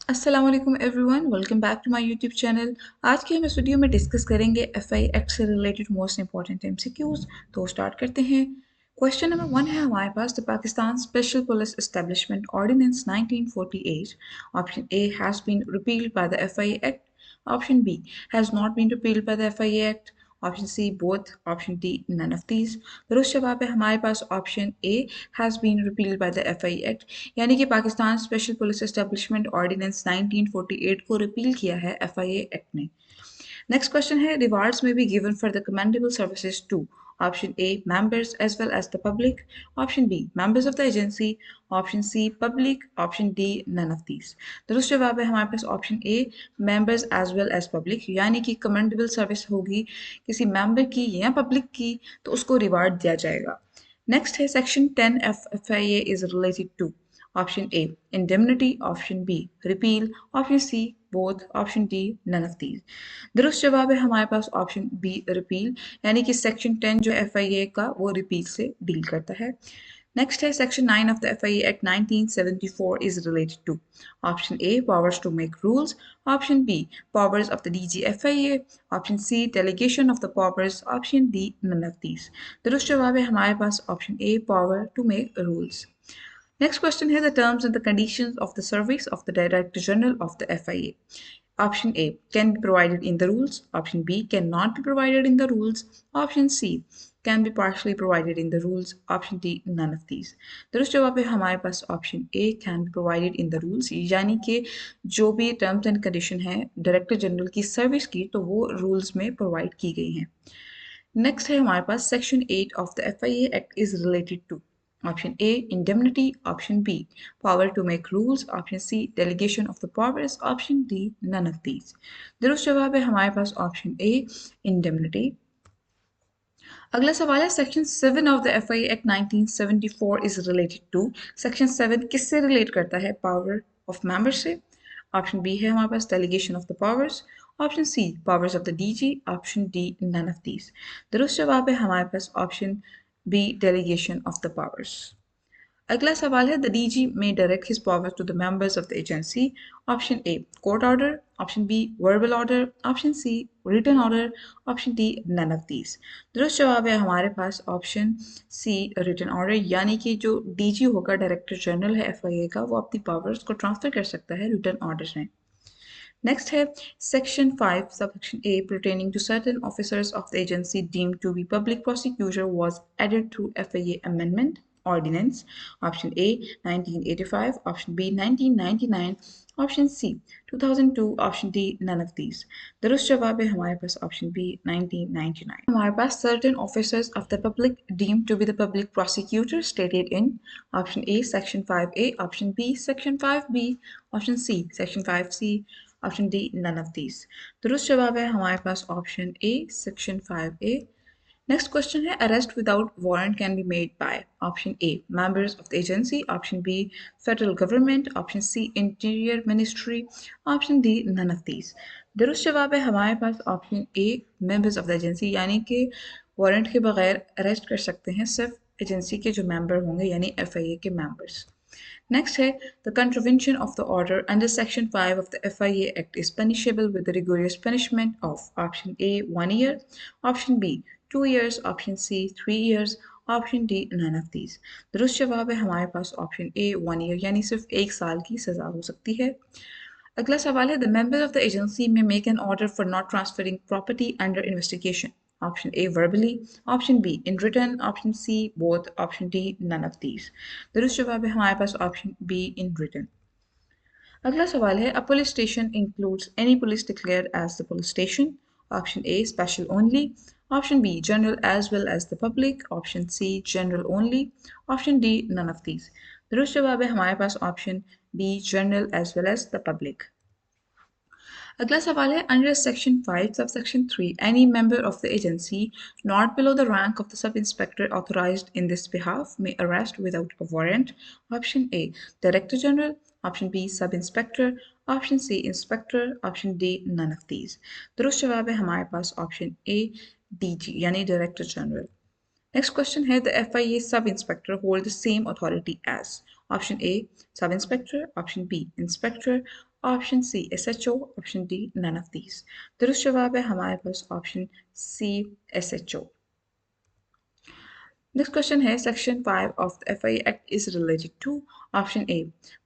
अस्सलाम वालेकुम everyone, welcome back to my YouTube channel. आज के हम इस वीडियो में डिस्कस करेंगे एफआई एक्ट से रिलेटेड मोस्ट इंपॉर्टेंट एमसीक्यूज। तो स्टार्ट करते हैं। क्वेश्चन नंबर 1 है हमारे पास, the Pakistan special police establishment ordinance 1948 option A has been repealed by the FI act, option B has not been repealed by the FI act, option C both, option D none of these. दुरुस्त जवाब है हमारे पास option A has been repealed by the FI act, यानी कि Pakistan special police establishment ordinance 1948 को repeal किया है एफआईए एक्ट ने। नेक्स्ट क्वेश्चन है, rewards may be given for the commendable services to, option A members as well as the public, option B members of the agency, option C public, option D none of these। दुरुस्त जवाब है हमारे पास option A members as well as public, यानी कि commendable service होगी किसी member की या पब्लिक की तो उसको रिवार्ड दिया जाएगा। नेक्स्ट है section 10 FIA is related to, option A indemnity, option B repeal, option C both, option D none of these. दुरुस्त जवाब है हमारे पास ऑप्शन बी रिपील, यानी कि सेक्शन 10 जो FIA का वो रिपील से डील करता है। नेक्स्ट है section 9 of the FIA act 1974 is related to, option A powers to make rules, option B powers of the DG FIA, option C delegation of the powers, option D none of these. दुरुस्त जवाब है हमारे पास option A power to make rules. Next question here, the terms and the conditions of the service of the Director General of the FIA. Option A can be provided in the rules. Option B cannot be provided in the rules. Option C can be partially provided in the rules. Option D none of these। दुरुस्त जवाब है हमारे पास option A can be provided in the rules, यानी कि जो भी terms and condition है डायरेक्टर जनरल की सर्विस की तो वो रूल्स में प्रोवाइड की गई हैं। नेक्स्ट है हमारे पास section 8 of the FIA act is related to, option A indemnity, option B power to make rules, option C delegation of the powers, option D none of these. दुरुस्त जवाब है हमारे पास ऑप्शन ए इंडेमनिटी। अगला सवाल है, section 7 of the FIA act 1974 is related to, section 7 किससे relate करता है? पावर ऑफ मेंबर से। ऑप्शन बी है हमारे पास delegation of the powers, option C powers of the DG, option D none of these. दुरुस्त जवाब है हमारे पास option B delegation of the powers. अगला सवाल है, the DG may direct his powers to the members of the agency. Option A court order, option B verbal order, option C written order, option D none of these. दुरुस्त जवाब है हमारे पास option C written order, यानी कि जो DG होगा director general है FIA का वो अपनी पावर्स को ट्रांसफर कर सकता है रिटन ऑर्डर में। नेक्स्ट है section 5 subsection A pertaining to certain officers of the agency deemed to be public prosecutor was added through FIA amendment ordinance, option A 1985, option B 1999, option C 2002, option D none of these। दुरुस्त जवाब है हमारे पास option B 1999। हमारे पास certain officers of the public deemed to be the public prosecutor stated in, option A section 5A, option B section 5B, option C section 5C, option D none of these. दुरुस्त जवाब है हमारे पास option A section 5A। Next question है, arrest without warrant can be made by, option A members of the agency, option B federal government, option C interior ministry, option D none of these. दुरुस्त जवाब है हमारे पास option A members of the agency, यानी कि warrant के बगैर arrest कर सकते हैं सिर्फ एजेंसी के जो मेंबर होंगे यानी FIA के मेंबर्स। Next है, the contravention of the order under section 5 of the FIA Act is punishable with the rigorous punishment of, option A 1 year, option B 2 years, option C 3 years, option D none of these। दुरुस्त जवाब है हमारे पास option A 1 year, यानी सिर्फ 1 साल की सज़ा हो सकती है। अगला सवाल है, the member of the agency may make an order for not transferring property under investigation, option A verbally, option B in written, option C both, option D none of these. दुरुस्त जवाब है हमारे पास ऑप्शन बी इन रिटन। अगला सवाल है, a police station includes any police declared as the police station, option A special only, option B general as well as the public, option C general only, option D none of these. दुरुस्त जवाब है हमारे पास option B general as well as the public. अगला सवाल है, under section 5 sub section 3 any member of the agency not below the rank of the sub inspector authorised in this behalf may arrest without a warrant, option A director general, option B sub inspector, option C inspector, option D none of these. दुरुस्त जवाब है हमारे पास option A DG यानी director general. Next question है, the FIA sub inspector hold the same authority as, option A sub inspector, option B inspector, option C SHO, option D none of these. दुरुस्त जवाब है हमारे पास option C SHO। Next question है Section 5 of the FIA Act is related to option A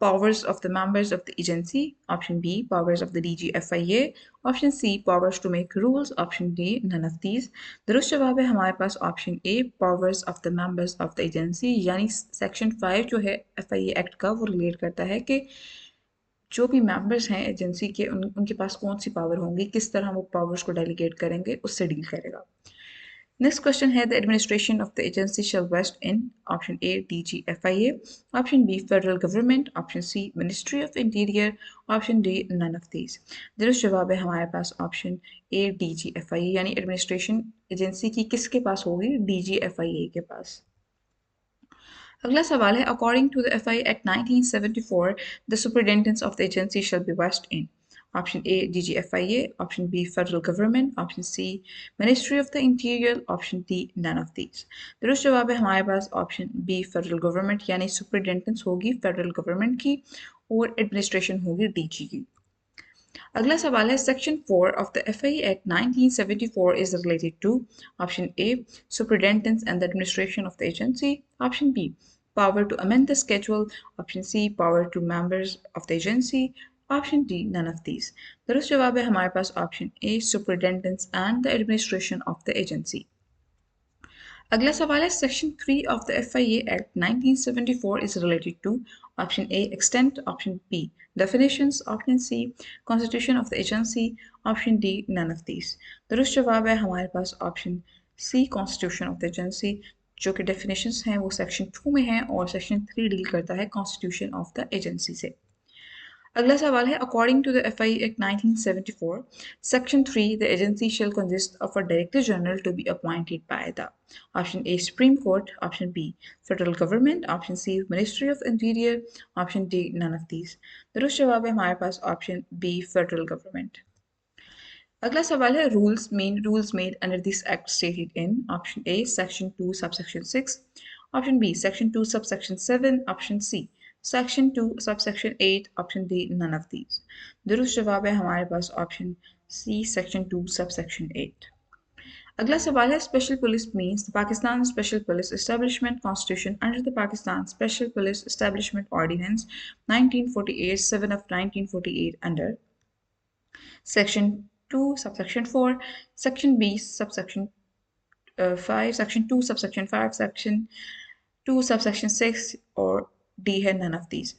powers of the members of the agency, option B powers of the DG FIA, option C powers to make rules, option D none of these। दुरुस्त जवाब है हमारे पास option A powers of the members of the agency, यानी section 5 जो है FIA act का वो रिलेट करता है कि जो भी मेंबर्स हैं एजेंसी के उनके पास कौन सी पावर होंगी, किस तरह वो पावर्स को डेलीगेट करेंगे, उससे डील करेगा। Next question है the administration of the agency shall vest in option A DG FIA, option B federal government, option C Ministry of Interior, option D none of these। दुरुस्त जवाब है हमारे पास ऑप्शन A DG FIA, यानी administration agency की किसके पास होगी, DG FIA के पास। अगला सवाल है according to the FIA act 1974 the superintendence of the agency shall be vest in option A DG FIA, option B federal government, option C ministry of the interior, option D none of these. दुरुस्त जवाब है हमारे पास option B federal government, यानी superintendence होगी federal government की और administration होगी DG की। अगला सवाल है section 4 of the FIA act 1974 is related to option A superintendence and the administration of the agency, option B power to amend the schedule, option C power to members of the agency, option D none of these। दुरुस्त जवाब है हमारे पास option A superintendence and the administration of the agency। अगला सवाल है section 3 of the FIA act 1974 is related to option A extent, option B definitions, option C constitution of the agency, option D none of these. दुरुस्त जवाब है हमारे पास option C constitution of the agency, जो कि definitions हैं वो section 2 में हैं और सेक्शन 3 डील करता है कॉन्स्टिट्यूशन ऑफ द एजेंसी से। अगला सवाल है according to the FIA act 1974 section 3 the agency shall consist of a director general to be appointed by the option A supreme court, option B federal government, option C ministry of interior, option D none of these. दुरुस्त जवाब है हमारे पास option B federal government. अगला सवाल है rules made under this Act stated in option A section 2 subsection 6, option B section 2 subsection 7, option C section 2 subsection 8, option D none of these. दुरुस्त जवाब है हमारे पास ऑप्शन सी सेक्शन 2 सबसेक्शन 8। अगला सवाल है special police means the Pakistan special police establishment constitution under the Pakistan special police establishment ordinance 1948 7 of 1948 under section 2 subsection 4, section B subsection 5, section 2 subsection 5, section 2 subsection 6 और D है none of these।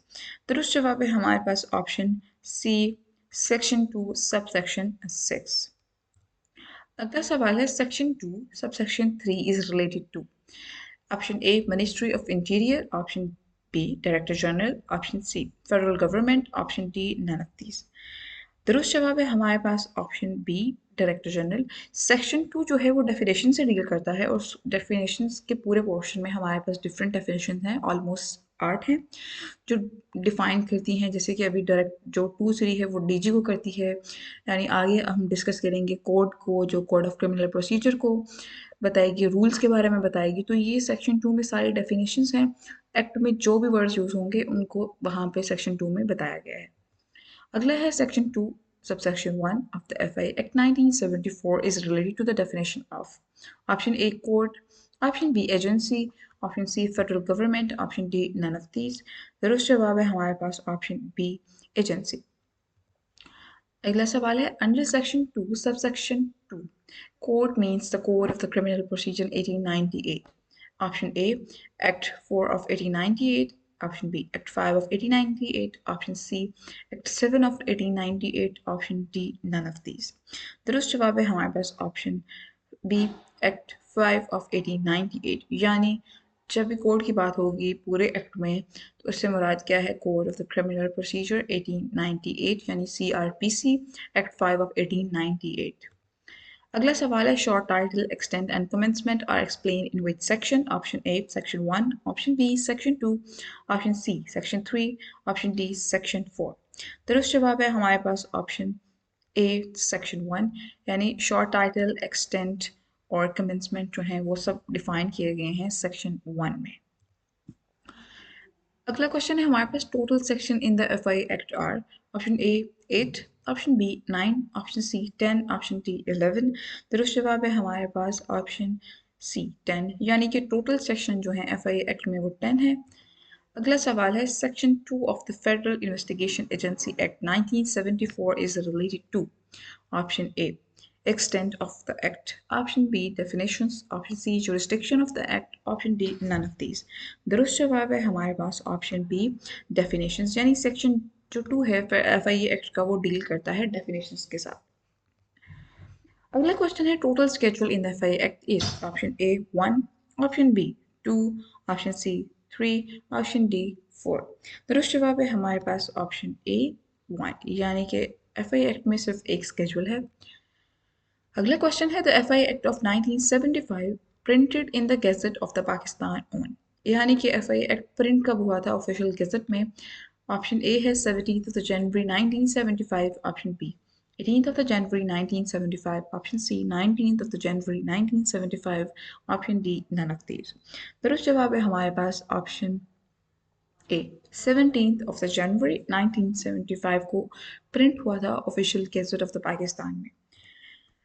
दुरुस्त जवाब है हमारे पास ऑप्शन C section 2 subsection 6। अगला सवाल है section 2 subsection 3 is related to option A ministry of interior, option B director general, option C federal government, option D none of these। दुरुस्त जवाब है हमारे पास option B director general. Section 2 जो है वो डेफिनेशन से डील करता है और डेफिनेशन के पूरे पोर्शन में हमारे पास डिफरेंट डेफिनेशन हैं, ऑलमोस्ट 8 हैं जो डिफाइन करती हैं, जैसे कि अभी डायरेक्ट जो 2 3 है वो DG को करती है, यानी आगे हम डिस्कस करेंगे कोड को, जो कोड ऑफ क्रिमिनल प्रोसीजर को बताएगी, रूल्स के बारे में बताएगी। तो ये सेक्शन 2 में सारी डेफिनेशंस हैं, एक्ट में जो भी वर्ड्स यूज़ होंगे उनको वहाँ पे सेक्शन 2 में बताया गया है। अगला है section 2 subsection 1 of the FIA Act 1974 is related to the definition of option A court, option B agency, option C federal government, option D none of these। दुरुस्त जवाब है हमारे पास ऑप्शन B agency। अगला सवाल है under section 2 subsection 2 court means the code of the criminal procedure 1898, option A Act 4 of 1898, option B Act 5 of 1898, option C Act 7 of 1898, option D none of these। दुरुस्त जवाब है हमारे पास option B Act 5 of 1898, यानी जब भी code की बात होगी पूरे एक्ट में तो उससे मुराद क्या है, code of the criminal procedure 1898 यानी CRPC Act 5 of 1898। अगला सवाल है short title extend and commencement are explain in which section, option A section 1, option B section 2, option C section 3, option D section 4। दुरुस्त जवाब है हमारे पास ऑप्शन ए सेक्शन 1, यानी शॉर्ट टाइटल एक्सटेंड और कमेंसमेंट जो हैं वो सब डिफाइन किए गए हैं सेक्शन 1 में। अगला क्वेश्चन है हमारे पास total section in the FI act are option A 8, option B 9, option C 10, option D 11। दुरुस्त जवाब है हमारे पास ऑप्शन सी 10, यानी कि टोटल सेक्शन जो है एफआई एक्ट में वो 10 है। अगला सवाल है section 2 of the federal investigation agency Act 1974 is related to option A extent of the act, option B definitions, option C jurisdiction of the act, option D none of these। दुरुस्त जवाब है हमारे पास ऑप्शन बी definitions, यानी section जो 2 है F I act का वो डील करता है definitions के साथ। अगला क्वेश्चन है total schedule in the F I Act is option A 1, option B 2, option C 3, option D 4। दुरुस्त जवाब है हमारे पास ऑप्शन ए 1, यानी कि एफ आई एक्ट में सिर्फ एक स्केड्यूल है। अगला क्वेश्चन है the FI act of 1975 printed in the gazette of the Pakistan on, यानी कि एफआई एक्ट प्रिंट कब हुआ था ऑफिशियल गेजेट में। ऑप्शन ए है 17th of the January 1975, option B 18th of the January 1975, option C 19th of the January 1975, option D none of these। दुरुस्त जवाब है हमारे पास option A 17th of the January 1975 को print हुआ था official gazette of the Pakistan में।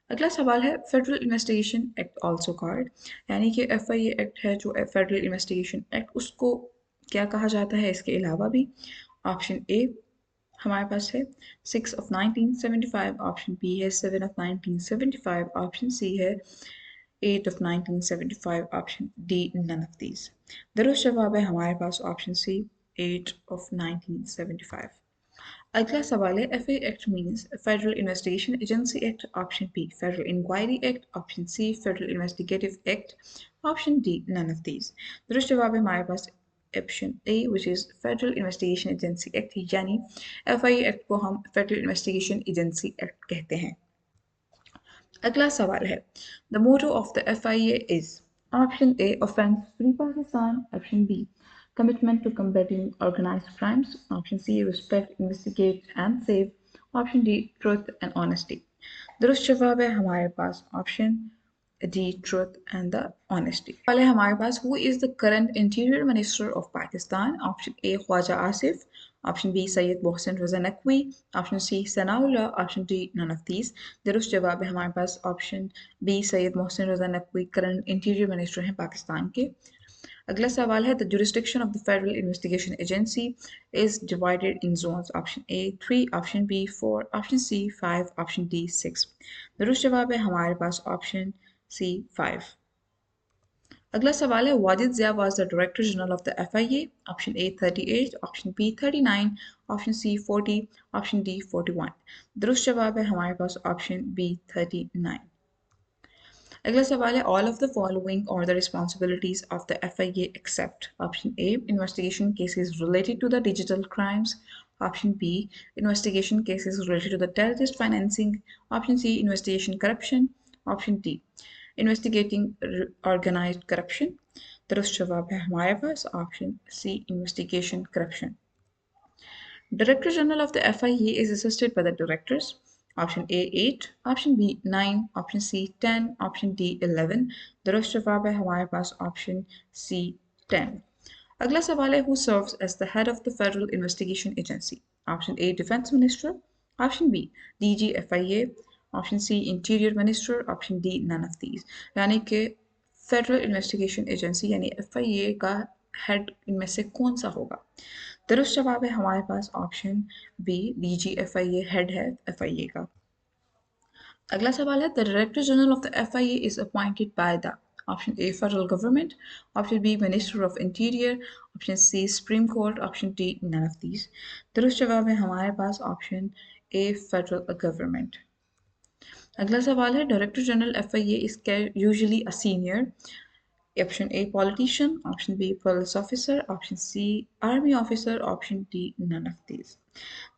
अगला सवाल है federal investigation act also called, यानी कि FIA एक्ट है जो फेडरल इन्वेस्टिगेशन एक्ट, उसको क्या कहा जाता है इसके अलावा भी। ऑप्शन ए हमारे पास है 6 of 1975, ऑप्शन बी है 7 of 1975, ऑप्शन सी है 8 of 1975, option D none of these। दुरुस्त जवाब है हमारे पास ऑप्शन सी 8 of 1975। अगला सवाल है F act means federal investigation agency act, option B federal inquiry act, option C federal investigative act, option D none of these. दुरुस्त जवाब है हमारे पास option A which is federal investigation agency act, यानी FIA act को हम federal investigation agency act कहते हैं। अगला सवाल है the motto of the FIA is option A offence free Pakistan, option B commitment to combating organized crimes, option C respect, investigate and save, option D truth and honesty। दुरुस्त जवाब है हमारे पास option D truth and the honesty. वाले हमारे पास who is the current interior minister of Pakistan, option A Khwaja Asif, option B Syed Mohsin Raza Naqvi, option C Sanaullah, option D none of these. दुरुस्त जवाब है हमारे पास option B Syed Mohsin Raza Naqvi current interior minister हैं पाकिस्तान के। अगला सवाल है the jurisdiction of the Federal Investigation Agency is divided in zones, option A 3, option B 4, option C 5, option D 6। दुरुस्त जवाब है हमारे पास ऑप्शन सी 5। अगला सवाल है Wajid Zia was the director general of the FIA, option A 38, option B 39, option C 40, option D 41। दुरुस्त जवाब है हमारे पास ऑप्शन बी 39। अगला सवाल है all of the following are the responsibilities of the FIA except, option A investigation cases related to the digital crimes, option B investigation cases related to the terrorist financing, option C investigation corruption, option D investigating organised corruption. दुरुस्त जवाब है हमारे पास option C investigation corruption. Director General of the FIA is assisted by the directors. Option A 8, option B 9, option C 10, option D 11। दुरुस्त जवाब है हमारे पास ऑप्शन C 10। अगला सवाल है who serves as the head of the Federal Investigation Agency? Option A Defense Minister, option B DG FIA, option C Interior Minister, option D none of these। यानी कि फेडरल इन्वेस्टिगेशन एजेंसी यानी FIA का head इनमें से कौन सा होगा। दुरुस्त जवाब है हमारे पास option B DG FIA head है FIA का। अगला सवाल है the director general of the FIA is appointed by the, option A federal government, option B minister of interior, option C supreme court, option D none of these. दुरुस्त जवाब है हमारे पास ऑप्शन ए फेडरल गवर्नमेंट। अगला सवाल है director general FIA is usually a senior, option A politician, option B police officer, option C army officer, option D none of these.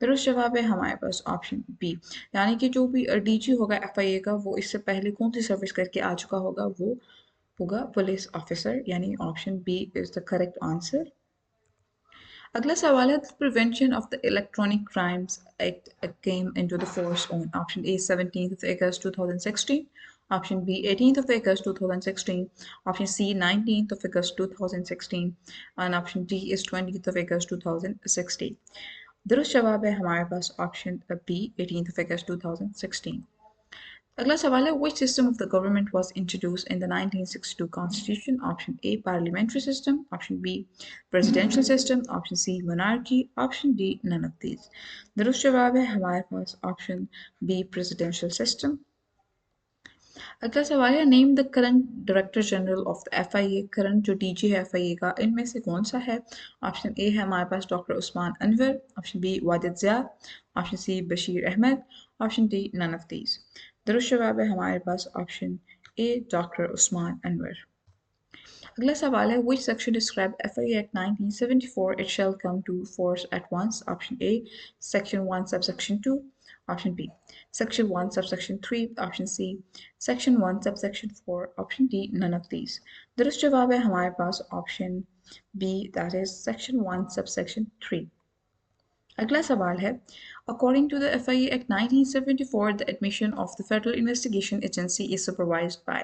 दुरुस्त जवाब है हमारे पास ऑप्शन बी, यानी कि जो भी DG होगा FIA का वो इससे पहले कौन सी सर्विस करके आ चुका होगा, वो होगा पुलिस ऑफिसर, यानी option B is the correct answer. अगला सवाल है prevention of the electronic crimes Act came into the force on, option A 17th of August 2016, Option B 18th of August 2016. Option C 19th of August 2016 and option D is 20th of August 2016. दुरुस्त जवाब है हमारे पास option B 18th of August 2016. अगला सवाल है which system of the government was introduced in the 1962 constitution? Option A parliamentary system, option B presidential system, option C monarchy, option D none of these. दुरुस्त जवाब है हमारे पास option B presidential system. अगला सवाल है name the current director general of the FIA. Current जो DG है FIA का इनमें से कौन सा है? ऑप्शन ए है हमारे पास doctor Usman Anwar, option B Wajid Zia, option C Bashir Ahmad, option D none of these. दुरुस्त जवाब है हमारे पास option A doctor Usman Anwar. अगला सवाल है which section describe FIA Act 1974 it shall come to force at once? Option A section 1 subsection 2, option B section 1 subsection 3, option C section 1 subsection 4, option D none of these. दुरुस्त जवाब है हमारे पास option B that is section 1 subsection 3. अगला सवाल है According to the FIA Act 1974, the admission of the Federal Investigation Agency is supervised by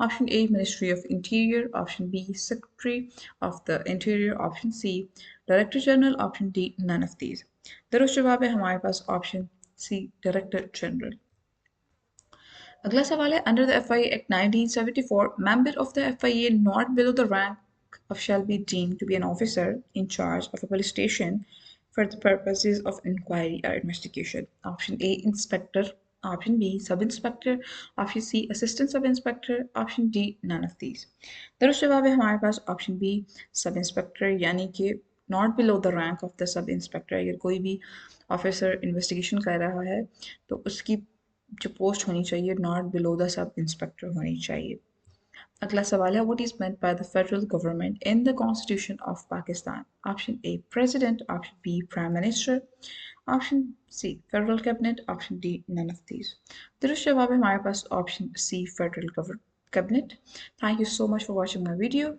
option A Ministry of Interior, option B Secretary of the Interior, option C Director General, option D none of these. दुरुस्त जवाब है हमारे पास option C Director General. अगला सवाल है Under the FIA Act 1974, member of the FIA not below the rank of shall be deemed to be an officer in charge of a police station for the purposes of inquiry or investigation. Option A Inspector, option B Sub Inspector, option C Assistant Sub Inspector, option D none of these. दुरुस्त जवाब है हमारे पास option B sub inspector, यानी कि not below the rank of the sub inspector. अगर कोई भी ऑफिसर इन्वेस्टिगेशन कर रहा है तो उसकी जो पोस्ट होनी चाहिए not below the sub inspector होनी चाहिए. अगला सवाल है what is meant by the federal government in the constitution of Pakistan? Option A president, option B prime minister, option C federal cabinet, option D none of these. दुरुस्त जवाब है हमारे पास option C federal cabinet. Thank you so much for watching my video.